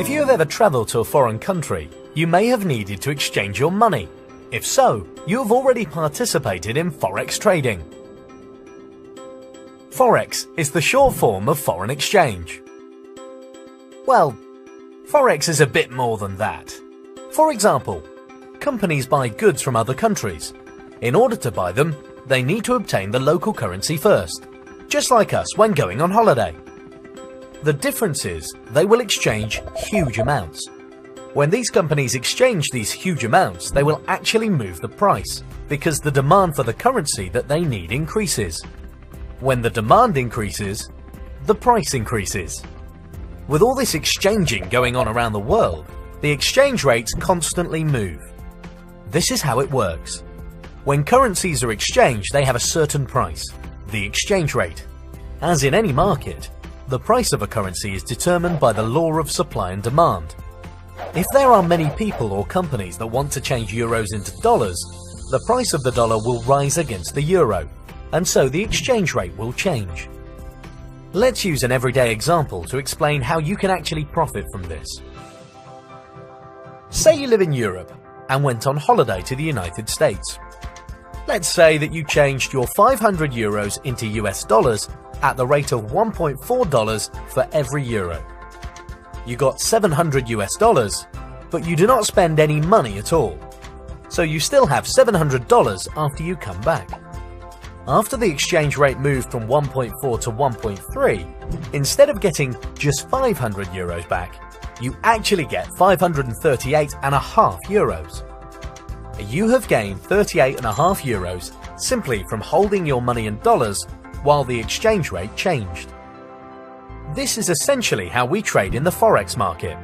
If you have ever traveled to a foreign country, you may have needed to exchange your money. If so, you have already participated in Forex trading. Forex is the short form of foreign exchange. Well, Forex is a bit more than that. For example, companies buy goods from other countries. In order to buy them, they need to obtain the local currency first, just like us when going on holiday. The difference is they will exchange huge amounts. When these companies exchange these huge amounts, they will actually move the price, because the demand for the currency that they need increases. When the demand increases, the price increases. With all this exchanging going on around the world, the exchange rates constantly move. This is how it works. When currencies are exchanged, they have a certain price, the exchange rate. As in any market, the price of a currency is determined by the law of supply and demand. If there are many people or companies that want to change euros into dollars, the price of the dollar will rise against the euro, and so the exchange rate will change. Let's use an everyday example to explain how you can actually profit from this. Say you live in Europe and went on holiday to the United States. Let's say that you changed your 500 euros into US dollars at the rate of $1.4 for every euro. You got 700 US dollars, but you do not spend any money at all. So you still have $700 after you come back. After the exchange rate moved from 1.4 to 1.3, instead of getting just 500 euros back, you actually get 538.5 euros. You have gained 38.5 euros simply from holding your money in dollars while the exchange rate changed. This is essentially how we trade in the Forex market.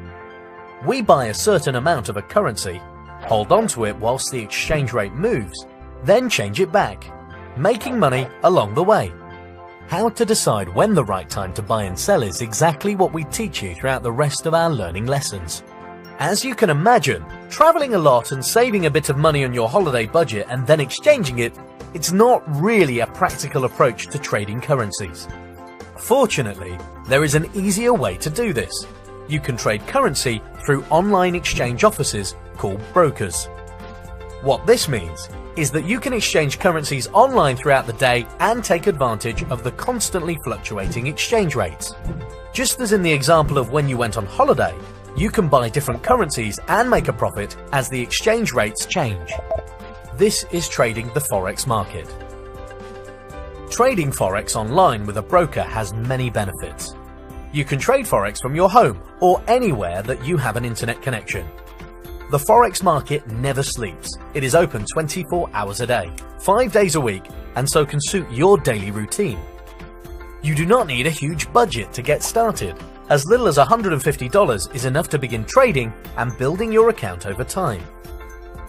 We buy a certain amount of a currency, hold on to it whilst the exchange rate moves, then change it back, making money along the way. How to decide when the right time to buy and sell is exactly what we teach you throughout the rest of our learning lessons. As you can imagine, traveling a lot and saving a bit of money on your holiday budget and then exchanging it, it's not really a practical approach to trading currencies. Fortunately, there is an easier way to do this. You can trade currency through online exchange offices called brokers. What this means is that you can exchange currencies online throughout the day and take advantage of the constantly fluctuating exchange rates. Just as in the example of when you went on holiday, you can buy different currencies and make a profit as the exchange rates change. This is trading the Forex market. Trading Forex online with a broker has many benefits. You can trade Forex from your home or anywhere that you have an internet connection. The Forex market never sleeps. It is open 24 hours a day, 5 days a week, and so can suit your daily routine. You do not need a huge budget to get started. As little as $150 is enough to begin trading and building your account over time.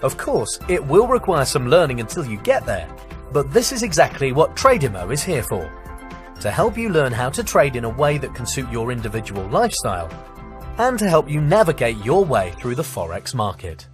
Of course, it will require some learning until you get there, but this is exactly what Tradimo is here for. To help you learn how to trade in a way that can suit your individual lifestyle, and to help you navigate your way through the Forex market.